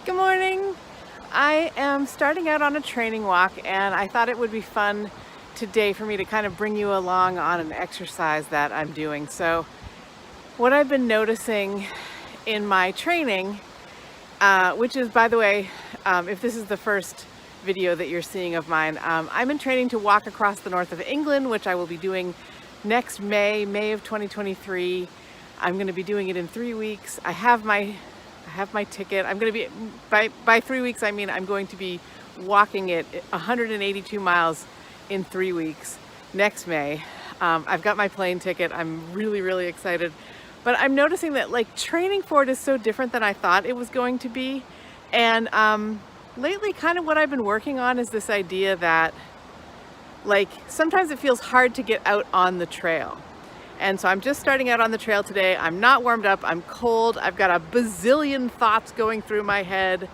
Good morning. I am starting out on a training walk, and I thought it would be fun today for me to kind of bring you along on an exercise that I'm doing. So, what I've been noticing in my training, which is, by the way, if this is the first video that you're seeing of mine, I'm in training to walk across the north of England, which I will be doing next May of 2023. I'm going to be doing it in 3 weeks. I have my ticket. I'm going to be, by 3 weeks, I mean, I'm going to be walking it 182 miles in 3 weeks next May. I've got my plane ticket. I'm really excited, but I'm noticing that like training for it is so different than I thought it was going to be. And lately kind of what I've been working on is this idea that like sometimes it feels hard to get out on the trail. And so I'm just starting out on the trail today. I'm not warmed up, I'm cold, I've got a bazillion thoughts going through my head,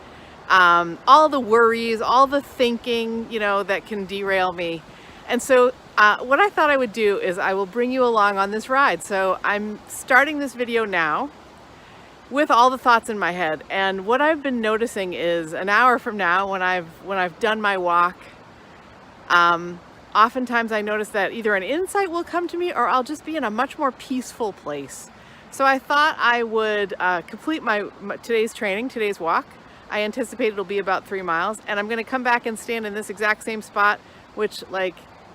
all the worries, all the thinking, that can derail me. And so what I thought I would do is I will bring you along on this ride. So I'm starting this video now with all the thoughts in my head. And what I've been noticing is an hour from now when I've done my walk, oftentimes I notice that either an insight will come to me or I'll just be in a much more peaceful place. So I thought I would complete today's walk. I anticipate it'll be about 3 miles, and I'm going to come back and stand in this exact same spot, which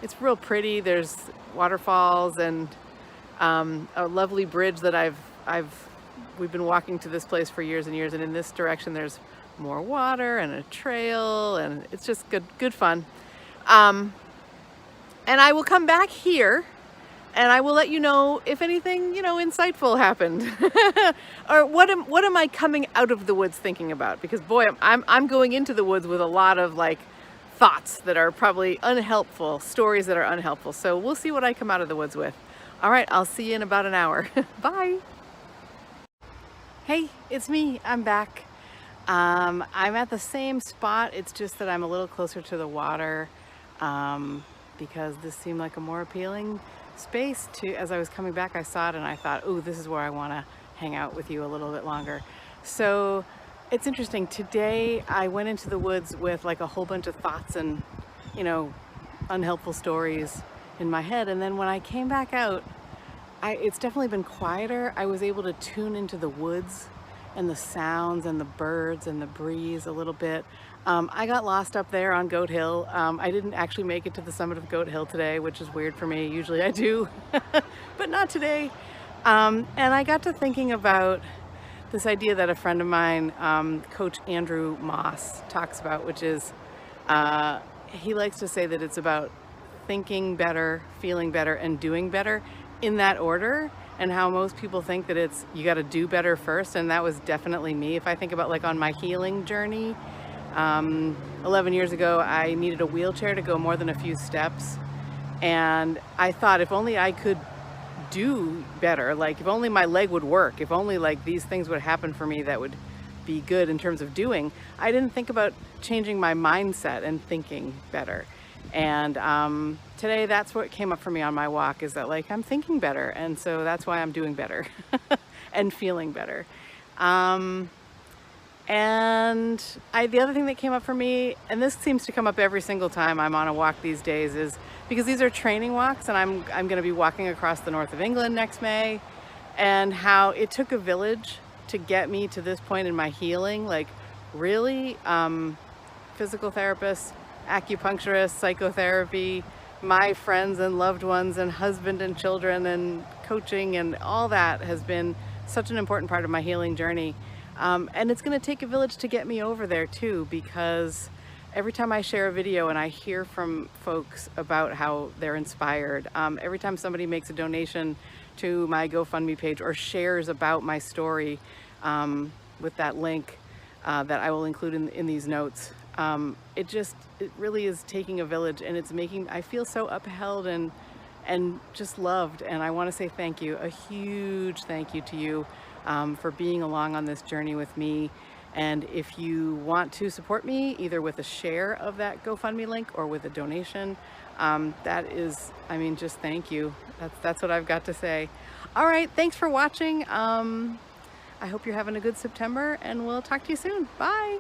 it's real pretty. There's waterfalls and a lovely bridge that we've been walking to this place for years and years, and in this direction there's more water and a trail, and it's just good fun. And I will come back here and I will let you know if anything, insightful happened. Or what am I coming out of the woods thinking about? Because boy, I'm going into the woods with a lot of thoughts that are probably unhelpful, stories that are unhelpful. So we'll see what I come out of the woods with. All right, I'll see you in about an hour. Bye. Hey, it's me. I'm back. I'm at the same spot. It's just that I'm a little closer to the water. Because this seemed like a more appealing space as I was coming back, I saw it and I thought, oh, this is where I want to hang out with you a little bit longer. So it's interesting. Today I went into the woods with a whole bunch of thoughts and, unhelpful stories in my head. And then when I came back out, it's definitely been quieter. I was able to tune into the woods and the sounds and the birds and the breeze a little bit. I got lost up there on Goat Hill. I didn't actually make it to the summit of Goat Hill today, which is weird for me. Usually I do, but not today. And I got to thinking about this idea that a friend of mine, Coach Andrew Moss, talks about, which is he likes to say that it's about thinking better, feeling better, and doing better in that order. And how most people think that you got to do better first, and that was definitely me. If I think about on my healing journey, 11 years ago I needed a wheelchair to go more than a few steps, and I thought if only I could do better, if only my leg would work, if only these things would happen for me that would be good in terms of doing. I didn't think about changing my mindset and thinking better. And today that's what came up for me on my walk, is that I'm thinking better, and so that's why I'm doing better and feeling better. And the other thing that came up for me, and this seems to come up every single time I'm on a walk these days, is because these are training walks and I'm going to be walking across the north of England next May, and how it took a village to get me to this point in my healing. Really, physical therapists, acupuncturists, psychotherapy, my friends and loved ones and husband and children and coaching, and all that has been such an important part of my healing journey. And it's going to take a village to get me over there too, because every time I share a video and I hear from folks about how they're inspired, every time somebody makes a donation to my GoFundMe page or shares about my story with that link that I will include in these notes, it really is taking a village, and it's making, I feel so upheld and just loved. And I want to say thank you, a huge thank you to you for being along on this journey with me. And if you want to support me, either with a share of that GoFundMe link or with a donation, that is, just thank you. That's what I've got to say. All right, thanks for watching. I hope you're having a good September, and we'll talk to you soon. Bye.